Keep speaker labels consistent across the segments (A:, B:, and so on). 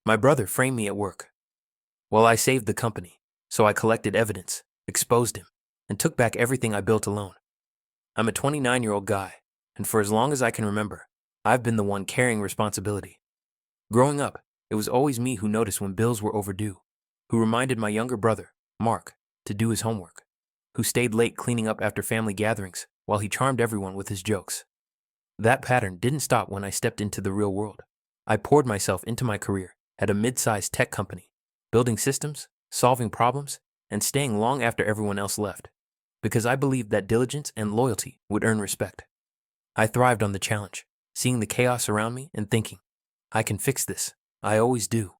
A: My brother framed me at work. Well, I saved the company, so I collected evidence, exposed him, and took back everything I built alone. I'm a 29-year-old guy, and for as long as I can remember, I've been the one carrying responsibility. Growing up, it was always me who noticed when bills were overdue, who reminded my younger brother, Mark, to do his homework, who stayed late cleaning up after family gatherings while he charmed everyone with his jokes. That pattern didn't stop when I stepped into the real world. I poured myself into my career at a mid-sized tech company, building systems, solving problems, and staying long after everyone else left, because I believed that diligence and loyalty would earn respect. I thrived on the challenge, seeing the chaos around me and thinking, I can fix this. I always do.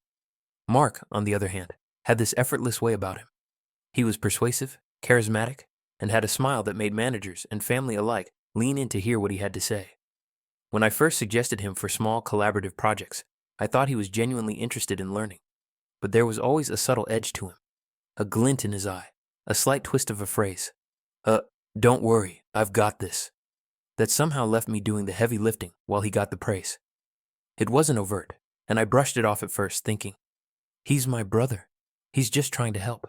A: Mark, on the other hand, had this effortless way about him. He was persuasive, charismatic, and had a smile that made managers and family alike lean in to hear what he had to say. When I first suggested him for small collaborative projects, I thought he was genuinely interested in learning. But there was always a subtle edge to him, a glint in his eye, a slight twist of a phrase. Don't worry, I've got this. That somehow left me doing the heavy lifting while he got the praise. It wasn't overt, and I brushed it off at first, thinking, he's my brother. He's just trying to help.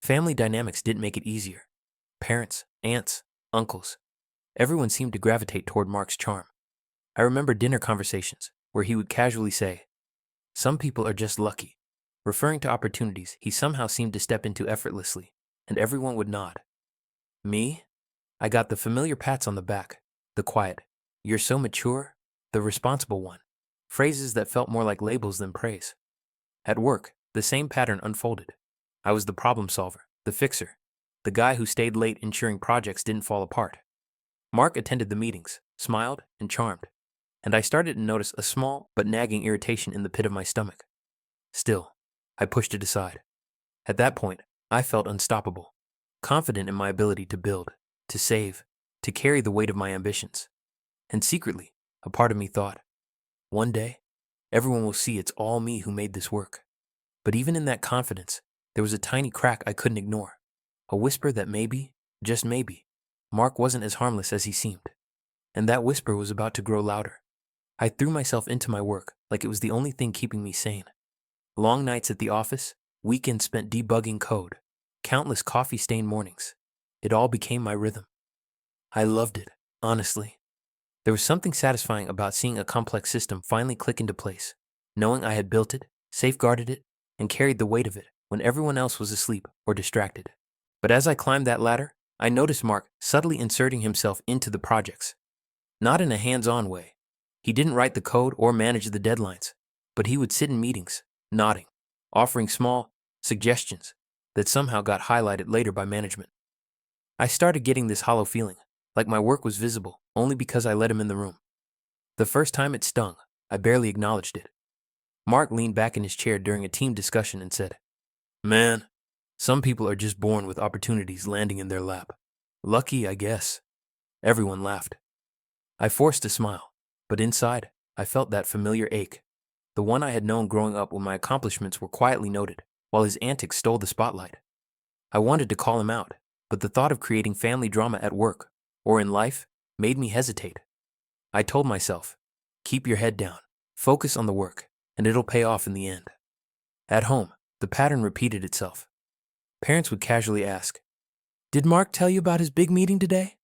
A: Family dynamics didn't make it easier. Parents, aunts, uncles, everyone seemed to gravitate toward Mark's charm. I remember dinner conversations where he would casually say, some people are just lucky, referring to opportunities he somehow seemed to step into effortlessly, and everyone would nod. Me? I got the familiar pats on the back, the quiet, you're so mature, the responsible one, phrases that felt more like labels than praise. At work, the same pattern unfolded. I was the problem solver, the fixer, the guy who stayed late ensuring projects didn't fall apart. Mark attended the meetings, smiled, and charmed, and I started to notice a small but nagging irritation in the pit of my stomach. Still, I pushed it aside. At that point, I felt unstoppable, confident in my ability to build, to save, to carry the weight of my ambitions. And secretly, a part of me thought, one day, everyone will see it's all me who made this work. But even in that confidence, there was a tiny crack I couldn't ignore, a whisper that maybe, just maybe, Mark wasn't as harmless as he seemed. And that whisper was about to grow louder. I threw myself into my work like it was the only thing keeping me sane. Long nights at the office, weekends spent debugging code, countless coffee-stained mornings. It all became my rhythm. I loved it, honestly. There was something satisfying about seeing a complex system finally click into place, knowing I had built it, safeguarded it, and carried the weight of it when everyone else was asleep or distracted. But as I climbed that ladder, I noticed Mark subtly inserting himself into the projects. Not in a hands-on way. He didn't write the code or manage the deadlines, but he would sit in meetings, nodding, offering small suggestions that somehow got highlighted later by management. I started getting this hollow feeling, like my work was visible only because I let him in the room. The first time it stung, I barely acknowledged it. Mark leaned back in his chair during a team discussion and said, man, some people are just born with opportunities landing in their lap. Lucky, I guess. Everyone laughed. I forced a smile, but inside, I felt that familiar ache, the one I had known growing up when my accomplishments were quietly noted, while his antics stole the spotlight. I wanted to call him out, but the thought of creating family drama at work, or in life, made me hesitate. I told myself, keep your head down, focus on the work, and it'll pay off in the end. At home, the pattern repeated itself. Parents would casually ask, did Mark tell you about his big meeting today?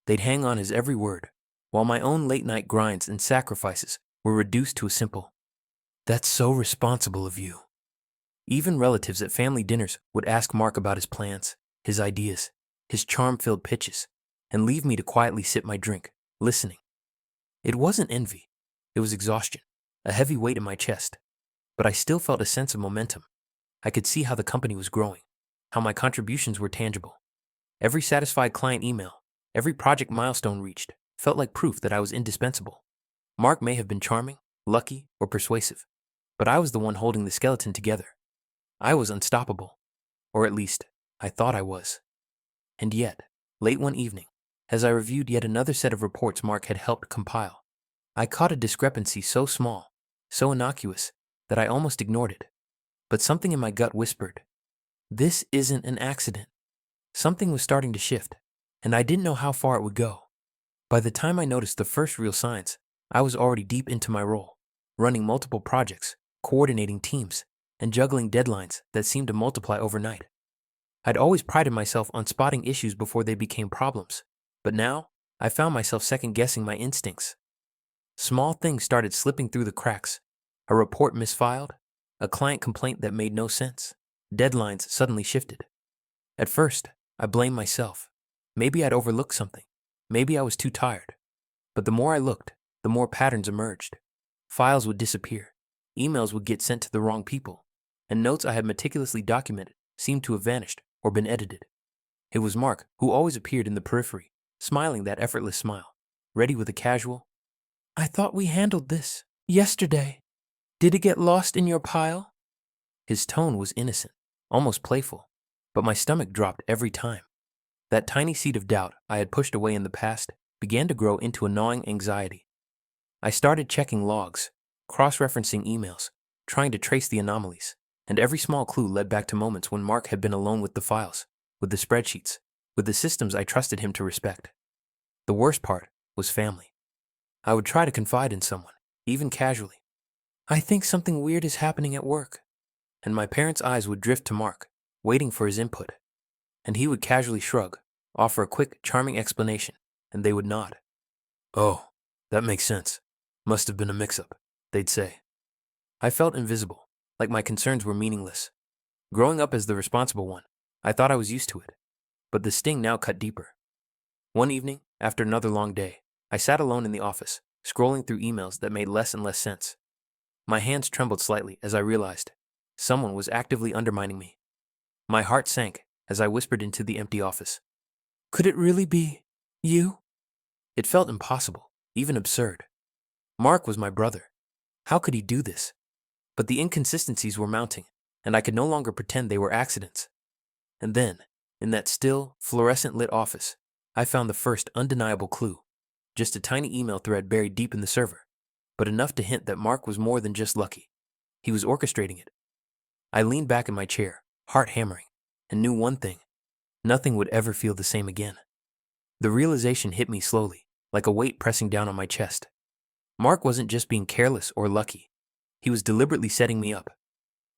A: They'd hang on his every word, while my own late-night grinds and sacrifices were reduced to a simple, that's so responsible of you. Even relatives at family dinners would ask Mark about his plans, his ideas, his charm-filled pitches, and leave me to quietly sip my drink, listening. It wasn't envy. It was exhaustion, a heavy weight in my chest. But I still felt a sense of momentum. I could see how the company was growing, how my contributions were tangible. Every satisfied client email, every project milestone reached, felt like proof that I was indispensable. Mark may have been charming, lucky, or persuasive, but I was the one holding the skeleton together. I was unstoppable, or at least, I thought I was. And yet, late one evening, as I reviewed yet another set of reports Mark had helped compile, I caught a discrepancy so small, so innocuous, that I almost ignored it. But something in my gut whispered, this isn't an accident. Something was starting to shift, and I didn't know how far it would go. By the time I noticed the first real signs, I was already deep into my role, running multiple projects, coordinating teams, and juggling deadlines that seemed to multiply overnight. I'd always prided myself on spotting issues before they became problems, but now I found myself second-guessing my instincts. Small things started slipping through the cracks. A report misfiled, a client complaint that made no sense, deadlines suddenly shifted. At first, I blamed myself. Maybe I'd overlooked something. Maybe I was too tired. But the more I looked, the more patterns emerged. Files would disappear, emails would get sent to the wrong people, and notes I had meticulously documented seemed to have vanished or been edited. It was Mark who always appeared in the periphery, smiling that effortless smile, ready with a casual, "I thought we handled this yesterday. Did it get lost in your pile?" His tone was innocent, almost playful, but my stomach dropped every time. That tiny seed of doubt I had pushed away in the past began to grow into a gnawing anxiety. I started checking logs, cross-referencing emails, trying to trace the anomalies, and every small clue led back to moments when Mark had been alone with the files, with the spreadsheets, with the systems I trusted him to respect. The worst part was family. I would try to confide in someone, even casually. "I think something weird is happening at work." And my parents' eyes would drift to Mark, waiting for his input. And he would casually shrug, offer a quick, charming explanation, and they would nod. "Oh, that makes sense. Must have been a mix-up," they'd say. I felt invisible, like my concerns were meaningless. Growing up as the responsible one, I thought I was used to it. But the sting now cut deeper. One evening, after another long day, I sat alone in the office, scrolling through emails that made less and less sense. My hands trembled slightly as I realized someone was actively undermining me. My heart sank as I whispered into the empty office, "Could it really be you?" It felt impossible, even absurd. Mark was my brother. How could he do this? But the inconsistencies were mounting, and I could no longer pretend they were accidents. And then, in that still, fluorescent-lit office, I found the first undeniable clue. Just a tiny email thread buried deep in the server, but enough to hint that Mark was more than just lucky. He was orchestrating it. I leaned back in my chair, heart hammering, and knew one thing: nothing would ever feel the same again. The realization hit me slowly, like a weight pressing down on my chest. Mark wasn't just being careless or lucky. He was deliberately setting me up.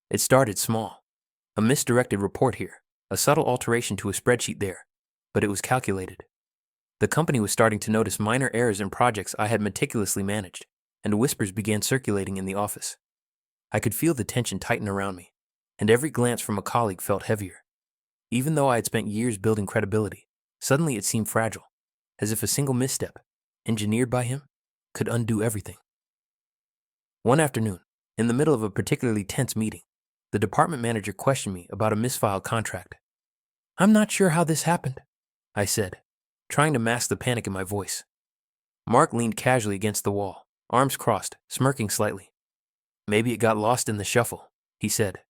A: It started small. A misdirected report here, a subtle alteration to a spreadsheet there, but it was calculated. The company was starting to notice minor errors in projects I had meticulously managed, and whispers began circulating in the office. I could feel the tension tighten around me, and every glance from a colleague felt heavier. Even though I had spent years building credibility, suddenly it seemed fragile, as if a single misstep, engineered by him, could undo everything. One afternoon, in the middle of a particularly tense meeting, the department manager questioned me about a misfiled contract. "I'm not sure how this happened," I said, trying to mask the panic in my voice. Mark leaned casually against the wall, arms crossed, smirking slightly. "Maybe it got lost in the shuffle," he said.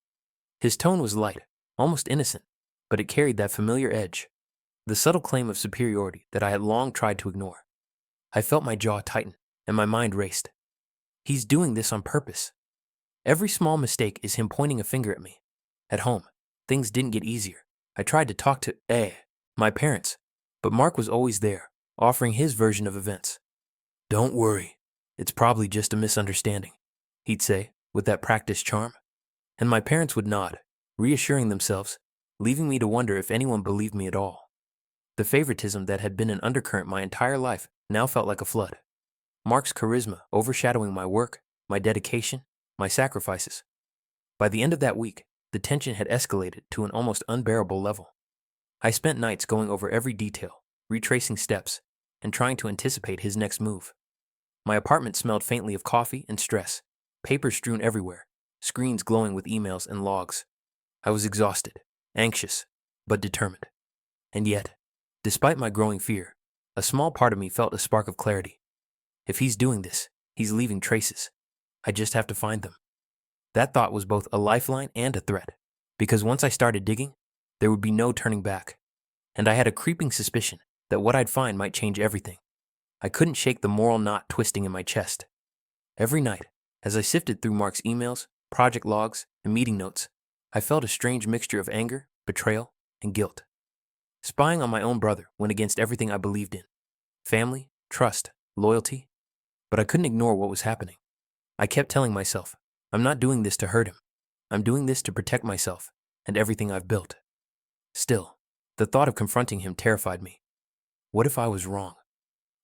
A: His tone was light, almost innocent, but it carried that familiar edge, the subtle claim of superiority that I had long tried to ignore. I felt my jaw tighten, and my mind raced. He's doing this on purpose. Every small mistake is him pointing a finger at me. At home, things didn't get easier. I tried to talk to my parents, but Mark was always there, offering his version of events. "Don't worry, it's probably just a misunderstanding," he'd say, with that practiced charm. And my parents would nod, reassuring themselves, leaving me to wonder if anyone believed me at all. The favoritism that had been an undercurrent my entire life now felt like a flood. Mark's charisma overshadowing my work, my dedication, my sacrifices. By the end of that week, the tension had escalated to an almost unbearable level. I spent nights going over every detail, retracing steps, and trying to anticipate his next move. My apartment smelled faintly of coffee and stress, papers strewn everywhere, screens glowing with emails and logs. I was exhausted, anxious, but determined. And yet, despite my growing fear, a small part of me felt a spark of clarity. If he's doing this, he's leaving traces. I just have to find them. That thought was both a lifeline and a threat, because once I started digging, there would be no turning back. And I had a creeping suspicion that what I'd find might change everything. I couldn't shake the moral knot twisting in my chest. Every night, as I sifted through Mark's emails, project logs, and meeting notes, I felt a strange mixture of anger, betrayal, and guilt. Spying on my own brother went against everything I believed in. Family, trust, loyalty. But I couldn't ignore what was happening. I kept telling myself, I'm not doing this to hurt him. I'm doing this to protect myself and everything I've built. Still, the thought of confronting him terrified me. What if I was wrong?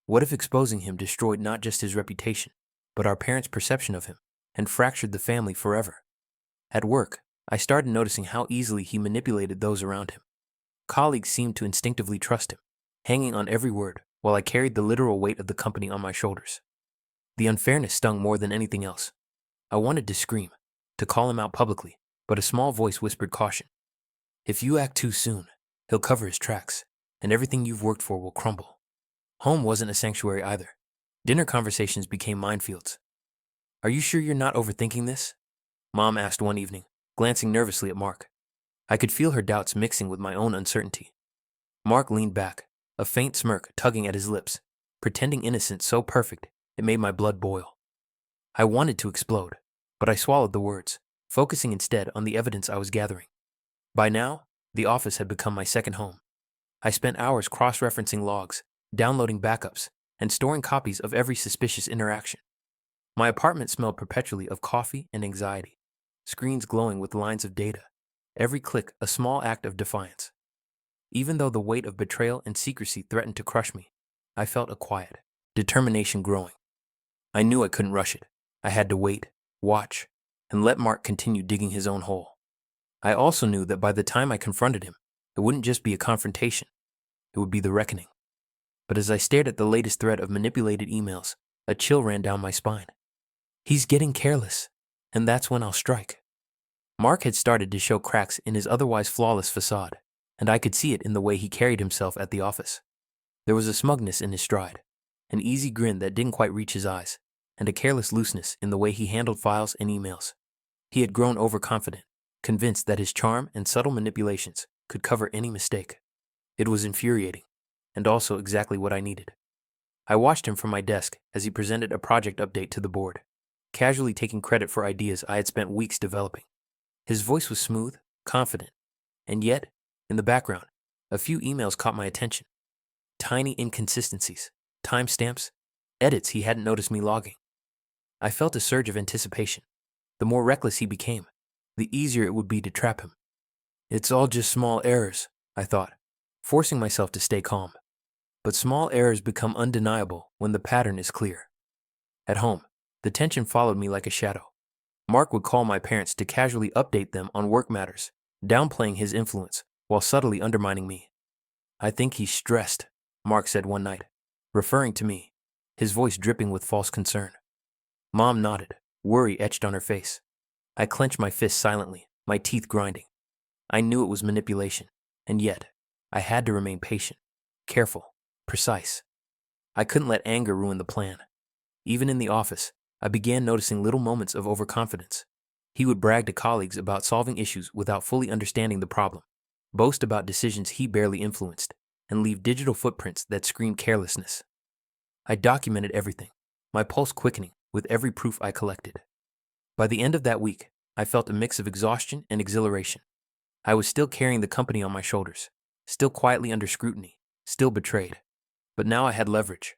A: What if exposing him destroyed not just his reputation, but our parents' perception of him and fractured the family forever? At work, I started noticing how easily he manipulated those around him. Colleagues seemed to instinctively trust him, hanging on every word while I carried the literal weight of the company on my shoulders. The unfairness stung more than anything else. I wanted to scream, to call him out publicly, but a small voice whispered caution. If you act too soon, he'll cover his tracks, and everything you've worked for will crumble. Home wasn't a sanctuary either. Dinner conversations became minefields. Are you sure you're not overthinking this? Mom asked one evening, glancing nervously at Mark. I could feel her doubts mixing with my own uncertainty. Mark leaned back, a faint smirk tugging at his lips, pretending innocence so perfect it made my blood boil. I wanted to explode, but I swallowed the words, focusing instead on the evidence I was gathering. By now, the office had become my second home. I spent hours cross-referencing logs, downloading backups, and storing copies of every suspicious interaction. My apartment smelled perpetually of coffee and anxiety, screens glowing with lines of data, every click a small act of defiance. Even though the weight of betrayal and secrecy threatened to crush me, I felt a quiet determination growing. I knew I couldn't rush it. I had to wait, watch, and let Mark continue digging his own hole. I also knew that by the time I confronted him, it wouldn't just be a confrontation, it would be the reckoning. But as I stared at the latest thread of manipulated emails, a chill ran down my spine. He's getting careless, and that's when I'll strike. Mark had started to show cracks in his otherwise flawless facade, and I could see it in the way he carried himself at the office. There was a smugness in his stride, an easy grin that didn't quite reach his eyes, and a careless looseness in the way he handled files and emails. He had grown overconfident, convinced that his charm and subtle manipulations could cover any mistake. It was infuriating, and also exactly what I needed. I watched him from my desk as he presented a project update to the board, casually taking credit for ideas I had spent weeks developing. His voice was smooth, confident, and yet, in the background, a few emails caught my attention. Tiny inconsistencies, timestamps, edits he hadn't noticed me logging. I felt a surge of anticipation. The more reckless he became, the easier it would be to trap him. It's all just small errors, I thought, forcing myself to stay calm. But small errors become undeniable when the pattern is clear. At home, the tension followed me like a shadow. Mark would call my parents to casually update them on work matters, downplaying his influence while subtly undermining me. I think he's stressed, Mark said one night, referring to me, his voice dripping with false concern. Mom nodded, worry etched on her face. I clenched my fists silently, my teeth grinding. I knew it was manipulation, and yet, I had to remain patient, careful, precise. I couldn't let anger ruin the plan. Even in the office, I began noticing little moments of overconfidence. He would brag to colleagues about solving issues without fully understanding the problem, boast about decisions he barely influenced, and leave digital footprints that screamed carelessness. I documented everything, my pulse quickening with every proof I collected. By the end of that week, I felt a mix of exhaustion and exhilaration. I was still carrying the company on my shoulders, still quietly under scrutiny, still betrayed. But now I had leverage.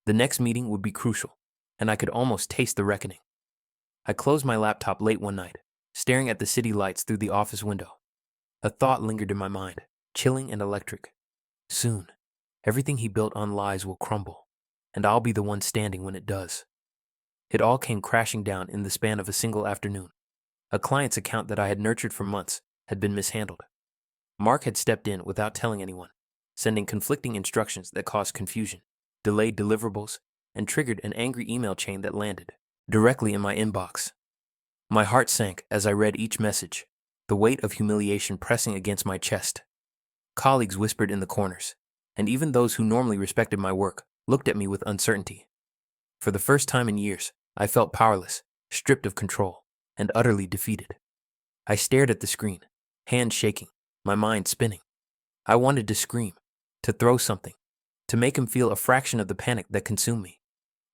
A: The next meeting would be crucial, and I could almost taste the reckoning. I closed my laptop late one night, staring at the city lights through the office window. A thought lingered in my mind, chilling and electric. Soon, everything he built on lies will crumble, and I'll be the one standing when it does. It all came crashing down in the span of a single afternoon. A client's account that I had nurtured for months had been mishandled. Mark had stepped in without telling anyone, sending conflicting instructions that caused confusion, delayed deliverables, and triggered an angry email chain that landed directly in my inbox. My heart sank as I read each message, the weight of humiliation pressing against my chest. Colleagues whispered in the corners, and even those who normally respected my work looked at me with uncertainty. For the first time in years, I felt powerless, stripped of control, and utterly defeated. I stared at the screen, hands shaking, my mind spinning. I wanted to scream, to throw something, to make him feel a fraction of the panic that consumed me.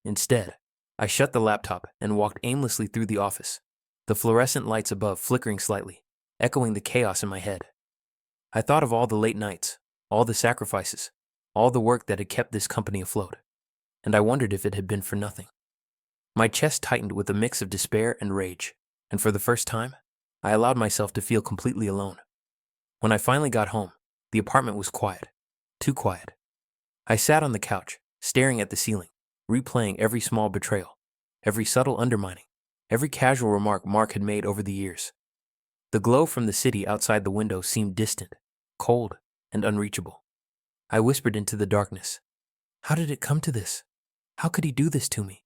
A: Instead, I shut the laptop and walked aimlessly through the office, the fluorescent lights above flickering slightly, echoing the chaos in my head. I thought of all the late nights, all the sacrifices, all the work that had kept this company afloat, and I wondered if it had been for nothing. My chest tightened with a mix of despair and rage. and for the first time, I allowed myself to feel completely alone. When I finally got home, the apartment was quiet. Too quiet. I sat on the couch, staring at the ceiling, replaying every small betrayal, every subtle undermining, every casual remark Mark had made over the years. The glow from the city outside the window seemed distant, cold, and unreachable. I whispered into the darkness, "How did it come to this? How could he do this to me?"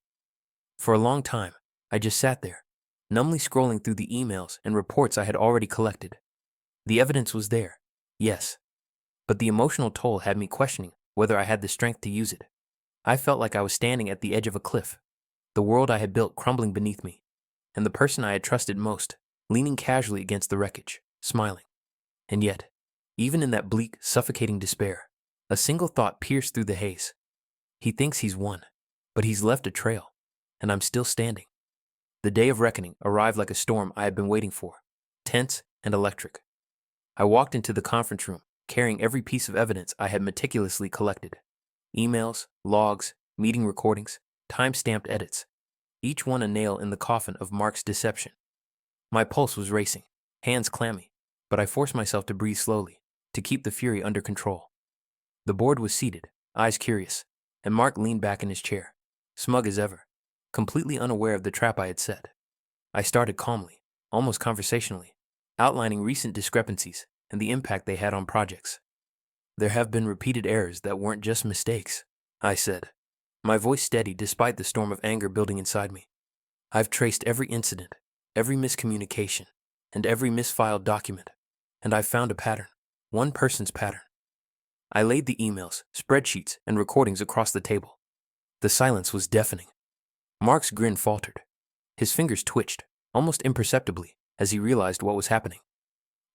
A: For a long time, I just sat there, numbly scrolling through the emails and reports I had already collected. The evidence was there, yes, but the emotional toll had me questioning whether I had the strength to use it. I felt like I was standing at the edge of a cliff, the world I had built crumbling beneath me, and the person I had trusted most leaning casually against the wreckage, smiling. And yet, even in that bleak, suffocating despair, a single thought pierced through the haze. He thinks he's won, but he's left a trail, and I'm still standing. The day of reckoning arrived like a storm I had been waiting for, tense and electric. I walked into the conference room, carrying every piece of evidence I had meticulously collected. Emails, logs, meeting recordings, time-stamped edits, each one a nail in the coffin of Mark's deception. My pulse was racing, hands clammy, but I forced myself to breathe slowly, to keep the fury under control. The board was seated, eyes curious, and Mark leaned back in his chair, smug as ever, completely unaware of the trap I had set. I started calmly, almost conversationally, outlining recent discrepancies and the impact they had on projects. "There have been repeated errors that weren't just mistakes," I said, my voice steady despite the storm of anger building inside me. "I've traced every incident, every miscommunication, and every misfiled document, and I've found a pattern, one person's pattern." I laid the emails, spreadsheets, and recordings across the table. The silence was deafening. Mark's grin faltered. His fingers twitched, almost imperceptibly, as he realized what was happening.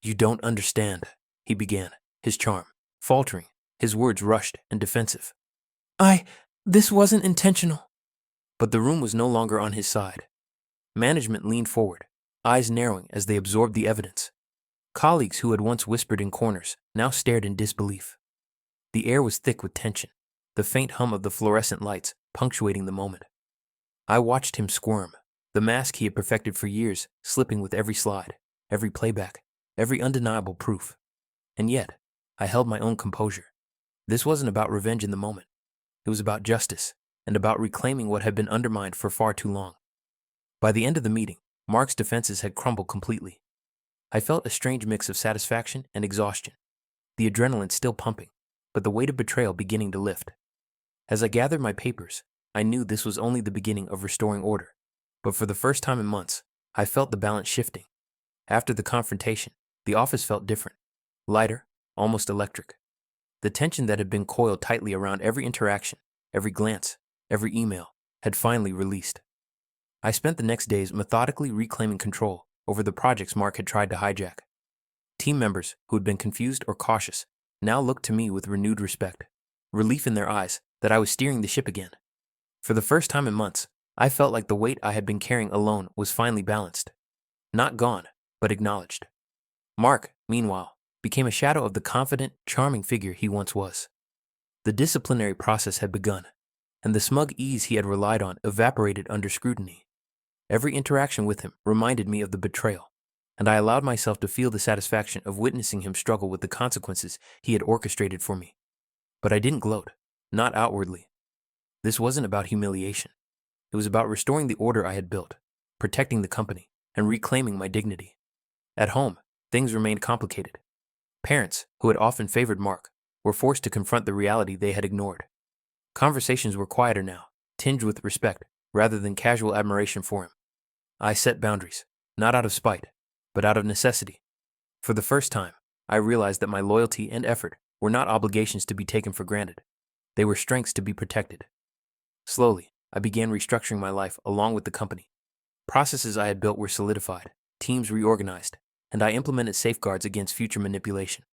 A: "You don't understand," he began, his charm faltering, his words rushed and defensive. This wasn't intentional." But the room was no longer on his side. Management leaned forward, eyes narrowing as they absorbed the evidence. Colleagues who had once whispered in corners now stared in disbelief. The air was thick with tension, the faint hum of the fluorescent lights punctuating the moment. I watched him squirm, the mask he had perfected for years slipping with every slide, every playback, every undeniable proof. And yet, I held my own composure. This wasn't about revenge in the moment. It was about justice, and about reclaiming what had been undermined for far too long. By the end of the meeting, Mark's defenses had crumbled completely. I felt a strange mix of satisfaction and exhaustion, the adrenaline still pumping, but the weight of betrayal beginning to lift. As I gathered my papers, I knew this was only the beginning of restoring order, but for the first time in months, I felt the balance shifting. After the confrontation, the office felt different, lighter, almost electric. The tension that had been coiled tightly around every interaction, every glance, every email, had finally released. I spent the next days methodically reclaiming control over the projects Mark had tried to hijack. Team members who had been confused or cautious now looked to me with renewed respect, relief in their eyes that I was steering the ship again. For the first time in months, I felt like the weight I had been carrying alone was finally balanced. Not gone, but acknowledged. Mark, meanwhile, became a shadow of the confident, charming figure he once was. The disciplinary process had begun, and the smug ease he had relied on evaporated under scrutiny. Every interaction with him reminded me of the betrayal, and I allowed myself to feel the satisfaction of witnessing him struggle with the consequences he had orchestrated for me. But I didn't gloat, not outwardly. This wasn't about humiliation. It was about restoring the order I had built, protecting the company, and reclaiming my dignity. At home, things remained complicated. Parents, who had often favored Mark, were forced to confront the reality they had ignored. Conversations were quieter now, tinged with respect rather than casual admiration for him. I set boundaries, not out of spite, but out of necessity. For the first time, I realized that my loyalty and effort were not obligations to be taken for granted. They were strengths to be protected. Slowly, I began restructuring my life along with the company. Processes I had built were solidified, teams reorganized, and I implemented safeguards against future manipulation.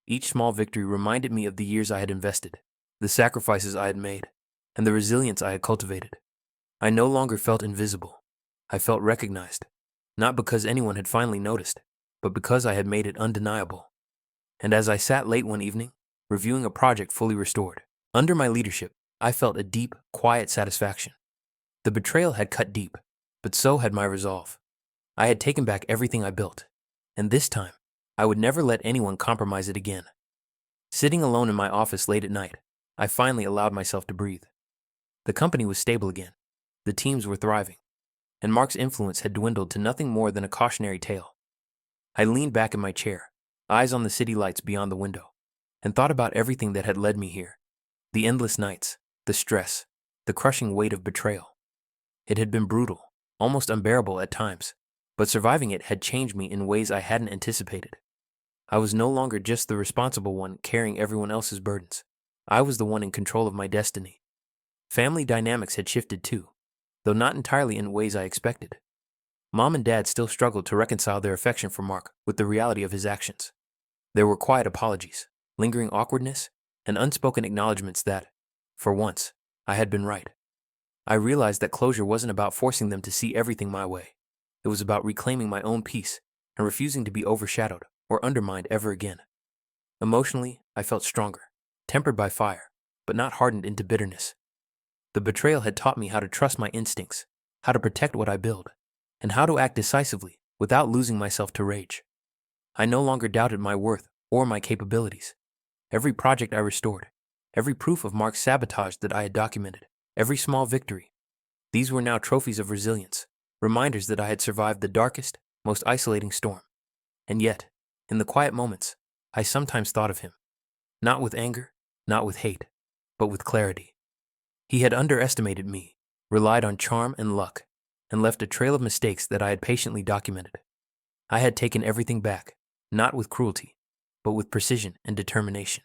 A: Each small victory reminded me of the years I had invested, the sacrifices I had made, and the resilience I had cultivated. I no longer felt invisible. I felt recognized, not because anyone had finally noticed, but because I had made it undeniable. And as I sat late one evening, reviewing a project fully restored, under my leadership, I felt a deep, quiet satisfaction. The betrayal had cut deep, but so had my resolve. I had taken back everything I built, and this time, I would never let anyone compromise it again. Sitting alone in my office late at night, I finally allowed myself to breathe. The company was stable again, the teams were thriving, and Mark's influence had dwindled to nothing more than a cautionary tale. I leaned back in my chair, eyes on the city lights beyond the window, and thought about everything that had led me here. The endless nights, the stress, the crushing weight of betrayal. It had been brutal, almost unbearable at times, but surviving it had changed me in ways I hadn't anticipated. I was no longer just the responsible one carrying everyone else's burdens. I was the one in control of my destiny. Family dynamics had shifted too, though not entirely in ways I expected. Mom and Dad still struggled to reconcile their affection for Mark with the reality of his actions. There were quiet apologies, lingering awkwardness, and unspoken acknowledgments that, for once, I had been right. I realized that closure wasn't about forcing them to see everything my way. It was about reclaiming my own peace and refusing to be overshadowed or undermined ever again. Emotionally, I felt stronger, tempered by fire, but not hardened into bitterness. The betrayal had taught me how to trust my instincts, how to protect what I build, and how to act decisively without losing myself to rage. I no longer doubted my worth or my capabilities. Every project I restored, every proof of Mark's sabotage that I had documented, every small victory, these were now trophies of resilience, reminders that I had survived the darkest, most isolating storm. And yet, in the quiet moments, I sometimes thought of him, not with anger, not with hate, but with clarity. He had underestimated me, relied on charm and luck, and left a trail of mistakes that I had patiently documented. I had taken everything back, not with cruelty, but with precision and determination.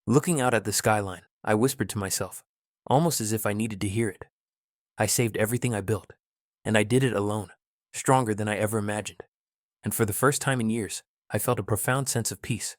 A: Looking out at the skyline, I whispered to myself, almost as if I needed to hear it. I saved everything I built, and I did it alone, stronger than I ever imagined. And for the first time in years, I felt a profound sense of peace,